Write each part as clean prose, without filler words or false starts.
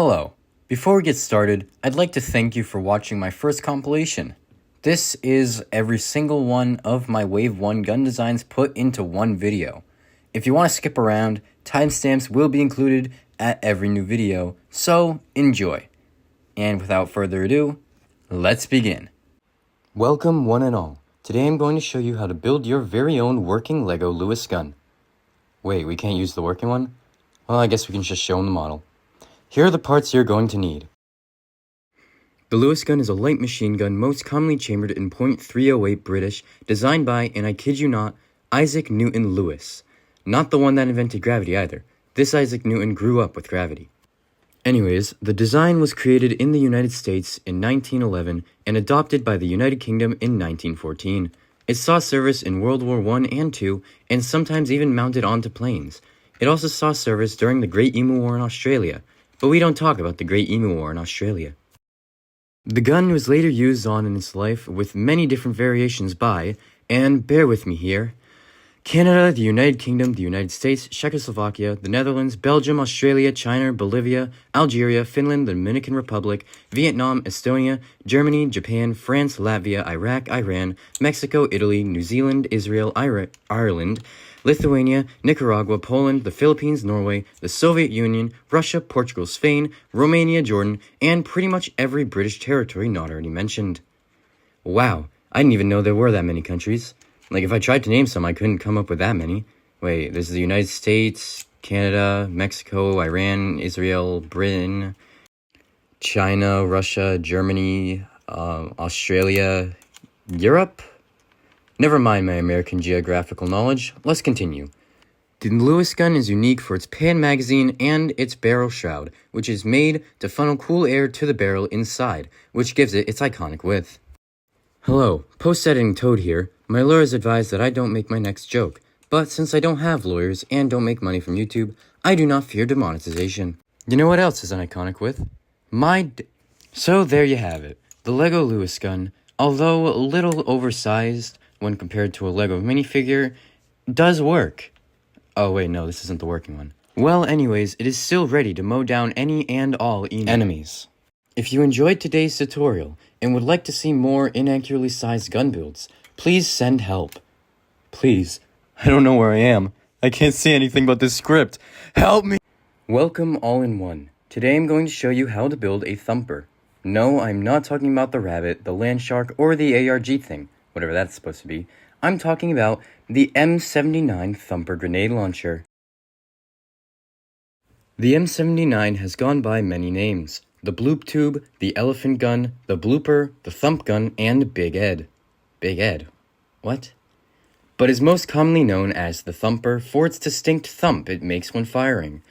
Hello. Before we get started, I'd like to thank you for watching my first compilation. This is every single one of my Wave 1 gun designs put into one video. If you want to skip around, timestamps will be included at every new video, so enjoy. And without further ado, let's begin. Welcome one and all. Today I'm going to show you how to build your very own working LEGO Lewis gun. Wait, we can't use the working one? Well, I guess we can just show them the model. Here are the parts you're going to need. The Lewis gun is a light machine gun most commonly chambered in .308 British, designed by, and I kid you not, Isaac Newton Lewis. Not the one that invented gravity either. This Isaac Newton grew up with gravity. Anyways, the design was created in the United States in 1911 and adopted by the United Kingdom in 1914. It saw service in World War I and II, and sometimes even mounted onto planes. It also saw service during the Great Emu War in Australia, but we don't talk about the Great Emu War in Australia. The gun was later used on in its life with many different variations by, and bear with me here, Canada, the United Kingdom, the United States, Czechoslovakia, the Netherlands, Belgium, Australia, China, Bolivia, Algeria, Finland, the Dominican Republic, Vietnam, Estonia, Germany, Japan, France, Latvia, Iraq, Iran, Mexico, Italy, New Zealand, Israel, Ireland, Lithuania, Nicaragua, Poland, the Philippines, Norway, the Soviet Union, Russia, Portugal, Spain, Romania, Jordan, and pretty much every British territory not already mentioned. Wow, I didn't even know there were that many countries. Like, if I tried to name some, I couldn't come up with that many. Wait, this is the United States, Canada, Mexico, Iran, Israel, Britain, China, Russia, Germany, Australia, Europe? Never mind my American geographical knowledge, let's continue. The Lewis gun is unique for its pan magazine and its barrel shroud, which is made to funnel cool air to the barrel inside, which gives it its iconic width. Hello, post-editing Toad here. My lawyers advise that I don't make my next joke, but since I don't have lawyers and don't make money from YouTube, I do not fear demonetization. You know what else is an iconic width? So there you have it. The LEGO Lewis gun, although a little oversized when compared to a LEGO minifigure, does work. Oh wait, no, this isn't the working one. Well, anyways, it is still ready to mow down any and all enemies. If you enjoyed today's tutorial and would like to see more inaccurately sized gun builds, please send help. Please. I don't know where I am. I can't see anything but this script. Help me! Welcome all in one. Today I'm going to show you how to build a Thumper. No, I'm not talking about the rabbit, the land shark, or the ARG thing, whatever that's supposed to be. I'm talking about the M79 Thumper grenade launcher. The M79 has gone by many names. The Bloop Tube, the Elephant Gun, the Blooper, the Thump Gun, and Big Ed. Big Ed? What? But is most commonly known as the Thumper for its distinct thump it makes when firing.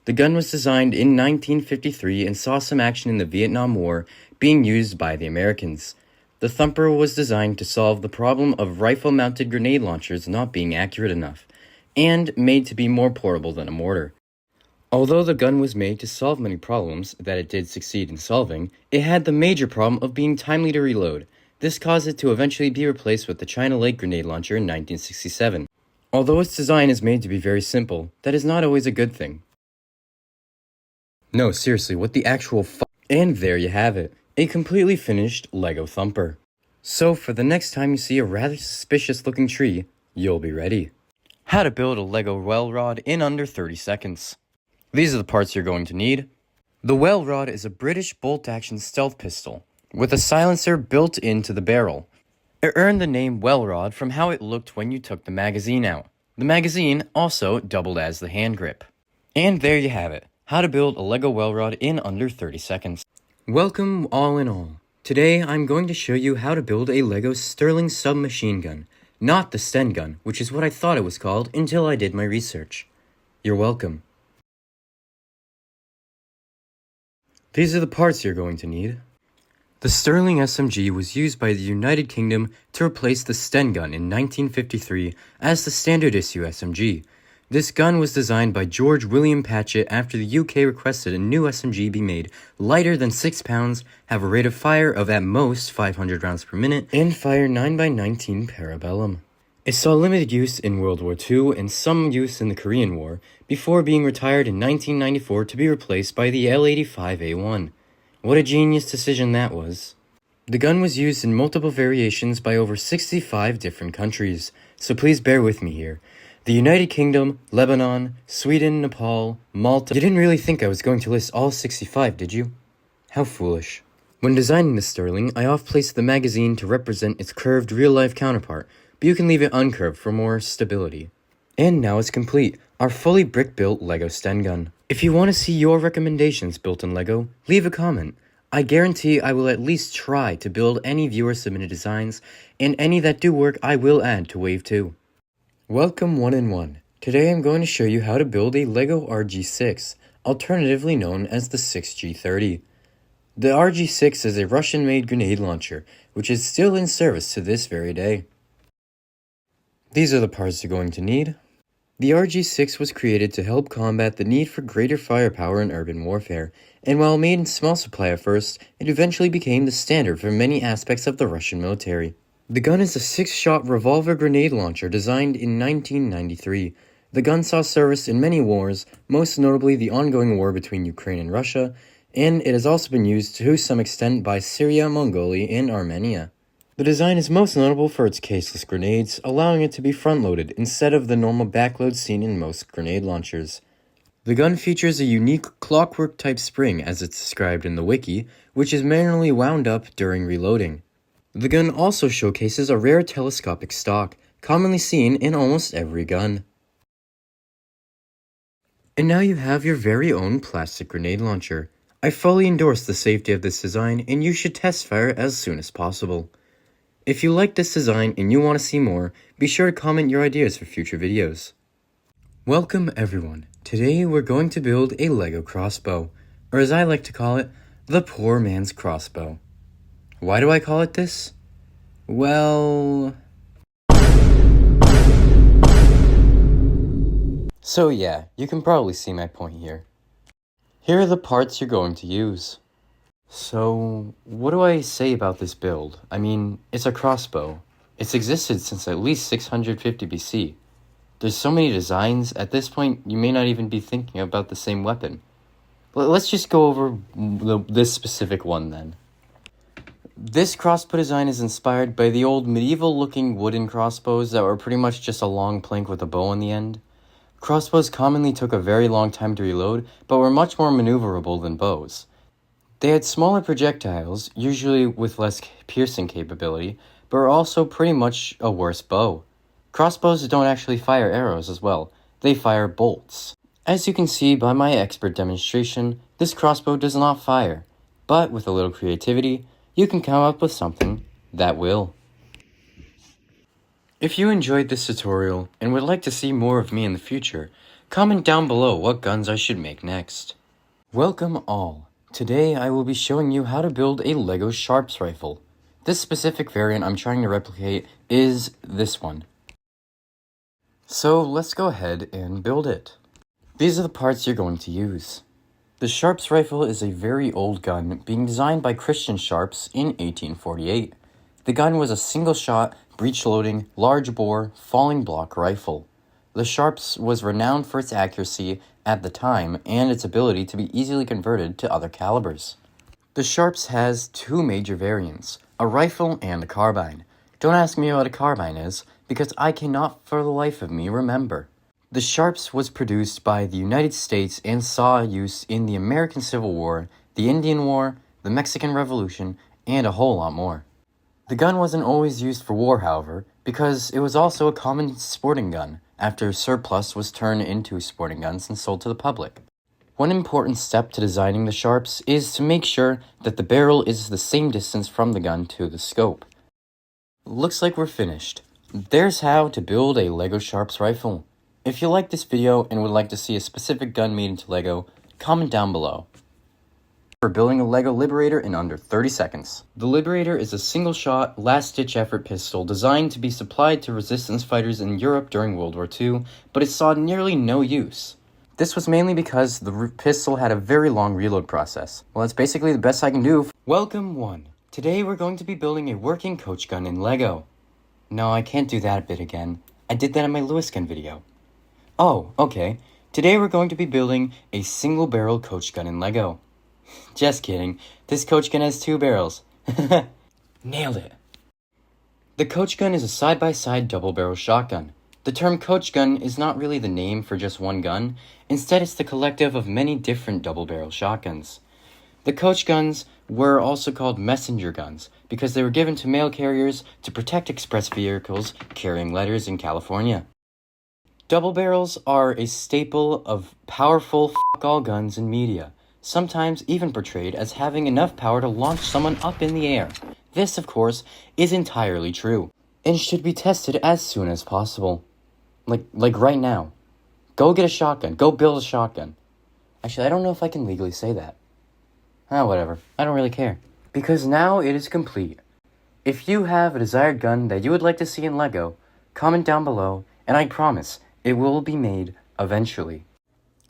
The gun was designed in 1953 and saw some action in the Vietnam War, being used by the Americans. The Thumper was designed to solve the problem of rifle-mounted grenade launchers not being accurate enough, and made to be more portable than a mortar. Although the gun was made to solve many problems that it did succeed in solving, it had the major problem of being timely to reload. This caused it to eventually be replaced with the China Lake grenade launcher in 1967. Although its design is made to be very simple, that is not always a good thing. No, seriously, what the actual And there you have it, a completely finished LEGO Thumper. So for the next time you see a rather suspicious looking tree, you'll be ready. How to build a LEGO Welrod in under 30 seconds. These are the parts you're going to need. The Welrod is a British bolt-action stealth pistol, with a silencer built into the barrel. It earned the name Welrod from how it looked when you took the magazine out. The magazine also doubled as the hand grip. And there you have it, how to build a LEGO Welrod in under 30 seconds. Welcome all in all. Today I'm going to show you how to build a LEGO Sterling submachine gun, not the Sten gun, which is what I thought it was called until I did my research. You're welcome. These are the parts you're going to need. The Sterling SMG was used by the United Kingdom to replace the Sten gun in 1953 as the standard issue SMG. This gun was designed by George William Patchett after the UK requested a new SMG be made lighter than 6 pounds, have a rate of fire of at most 500 rounds per minute, and fire 9x19 parabellum. It saw limited use in World War II and some use in the Korean War, before being retired in 1994 to be replaced by the L85A1. What a genius decision that was. The gun was used in multiple variations by over 65 different countries, so please bear with me here. The United Kingdom, Lebanon, Sweden, Nepal, Malta. You didn't really think I was going to list all 65, did you? How foolish. When designing the Sterling, I off-placed the magazine to represent its curved real-life counterpart, but you can leave it uncurved for more stability. And now it's complete, our fully brick-built LEGO Sten gun. If you want to see your recommendations built in LEGO, leave a comment. I guarantee I will at least try to build any viewer-submitted designs, and any that do work I will add to Wave 2. Welcome 1-in-1. Today I'm going to show you how to build a LEGO RG6, alternatively known as the 6G30. The RG6 is a Russian-made grenade launcher, which is still in service to this very day. These are the parts you're going to need. The RG6 was created to help combat the need for greater firepower in urban warfare, and while made in small supply at first, it eventually became the standard for many aspects of the Russian military. The gun is a 6-shot revolver grenade launcher designed in 1993. The gun saw service in many wars, most notably the ongoing war between Ukraine and Russia, and it has also been used to some extent by Syria, Mongolia, and Armenia. The design is most notable for its caseless grenades, allowing it to be front-loaded instead of the normal backload seen in most grenade launchers. The gun features a unique clockwork-type spring as it's described in the wiki, which is manually wound up during reloading. The gun also showcases a rare telescopic stock, commonly seen in almost every gun. And now you have your very own plastic grenade launcher. I fully endorse the safety of this design, and you should test fire as soon as possible. If you like this design and you want to see more, be sure to comment your ideas for future videos. Welcome everyone. Today we're going to build a LEGO crossbow, or as I like to call it, the poor man's crossbow. Why do I call it this? Well... So yeah, you can probably see my point here. Here are the parts you're going to use. So, what do I say about this build? I mean, it's a crossbow. It's existed since at least 650 BC. There's so many designs, at this point you may not even be thinking about the same weapon. Let's just go over this specific one then. This crossbow design is inspired by the old medieval-looking wooden crossbows that were pretty much just a long plank with a bow on the end. Crossbows commonly took a very long time to reload, but were much more maneuverable than bows. They had smaller projectiles, usually with less piercing capability, but were also pretty much a worse bow. Crossbows don't actually fire arrows as well, they fire bolts. As you can see by my expert demonstration, this crossbow does not fire, but with a little creativity, you can come up with something that will. If you enjoyed this tutorial and would like to see more of me in the future, comment down below what guns I should make next. Welcome all. Today I will be showing you how to build a LEGO Sharps rifle. This specific variant I'm trying to replicate is this one. So let's go ahead and build it. These are the parts you're going to use. The Sharps rifle is a very old gun being designed by Christian Sharps in 1848. The gun was a single-shot, breech-loading, large-bore, falling block rifle. The Sharps was renowned for its accuracy at the time and its ability to be easily converted to other calibers. The Sharps has two major variants, a rifle and a carbine. Don't ask me what a carbine is, because I cannot for the life of me remember. The Sharps was produced by the United States and saw use in the American Civil War, the Indian War, the Mexican Revolution, and a whole lot more. The gun wasn't always used for war, however, because it was also a common sporting gun, after surplus was turned into sporting guns and sold to the public. One important step to designing the Sharps is to make sure that the barrel is the same distance from the gun to the scope. Looks like we're finished. There's how to build a LEGO Sharps rifle. If you like this video and would like to see a specific gun made into LEGO, comment down below. We're building a LEGO Liberator in under 30 seconds. The Liberator is a single-shot, last-ditch effort pistol designed to be supplied to resistance fighters in Europe during World War II, but it saw nearly no use. This was mainly because the pistol had a very long reload process. Well, that's basically the best I can do. Welcome 1. Today we're going to be building a working coach gun in LEGO. No, I can't do that bit again. I did that in my Lewis gun video. Oh, okay. Today we're going to be building a single-barrel coach gun in Lego. Just kidding. This coach gun has 2 barrels. Nailed it. The coach gun is a side-by-side double-barrel shotgun. The term coach gun is not really the name for just one gun. Instead, it's the collective of many different double-barrel shotguns. The coach guns were also called messenger guns because they were given to mail carriers to protect express vehicles carrying letters in California. Double barrels are a staple of powerful f***all guns in media, sometimes even portrayed as having enough power to launch someone up in the air. This, of course, is entirely true, and should be tested as soon as possible. Like right now. Go get a shotgun. Go build a shotgun. Actually, I don't know if I can legally say that. Whatever. I don't really care. Because now it is complete. If you have a desired gun that you would like to see in Lego, comment down below, and I promise it will be made eventually.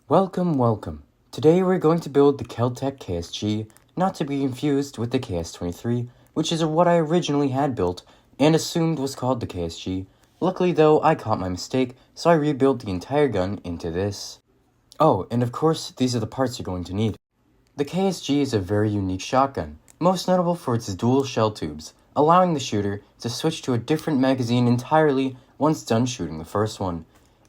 Welcome, welcome. Today we're going to build the Keltec KSG, not to be confused with the KS-23, which is what I originally had built and assumed was called the KSG. Luckily though, I caught my mistake, so I rebuilt the entire gun into this. Oh, and of course, these are the parts you're going to need. The KSG is a very unique shotgun, most notable for its dual shell tubes, allowing the shooter to switch to a different magazine entirely once done shooting the first one.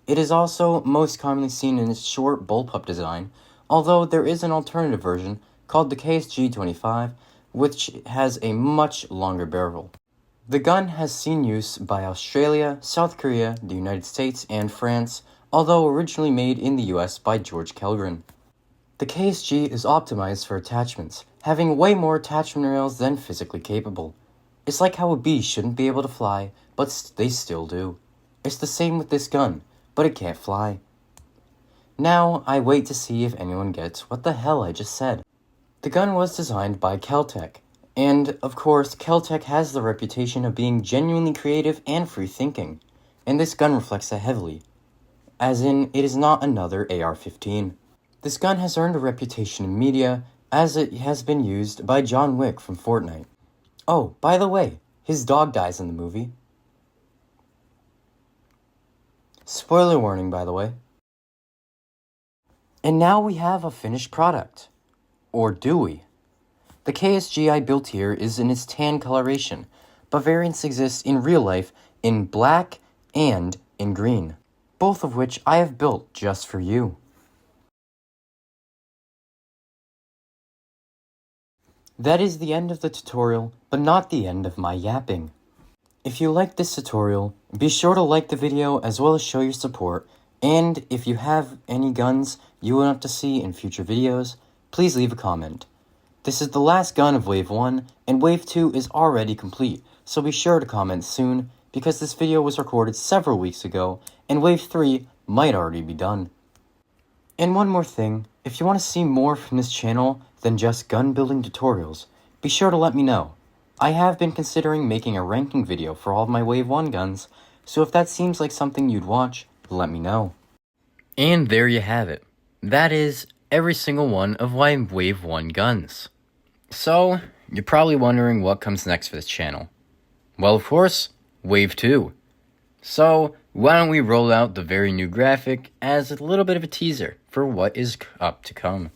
It is also most commonly seen in its short bullpup design, although there is an alternative version called the KSG-25, which has a much longer barrel. The gun has seen use by Australia, South Korea, the United States, and France, although originally made in the US by George Kellgren. The KSG is optimized for attachments, having way more attachment rails than physically capable. It's like how a bee shouldn't be able to fly, but they still do. It's the same with this gun, but it can't fly. Now, I wait to see if anyone gets what the hell I just said. The gun was designed by Keltec, and of course, Keltec has the reputation of being genuinely creative and free-thinking, and this gun reflects that heavily, as in, it is not another AR-15. This gun has earned a reputation in media as it has been used by John Wick from Fortnite. Oh, by the way, his dog dies in the movie. Spoiler warning, by the way. And now we have a finished product. Or do we? The KSG I built here is in its tan coloration, but variants exist in real life in black and in green, both of which I have built just for you. That is the end of the tutorial, but not the end of my yapping. If you liked this tutorial, be sure to like the video as well as show your support, and if you have any guns you want to see in future videos, please leave a comment. This is the last gun of Wave 1, and Wave 2 is already complete, so be sure to comment soon, because this video was recorded several weeks ago, and Wave 3 might already be done. And one more thing, if you want to see more from this channel than just gun building tutorials, be sure to let me know. I have been considering making a ranking video for all of my Wave 1 guns, so if that seems like something you'd watch, let me know. And there you have it. That is every single one of my Wave 1 guns. So, you're probably wondering what comes next for this channel. Well, of course, Wave 2. So, why don't we roll out the very new graphic as a little bit of a teaser for what is up to come.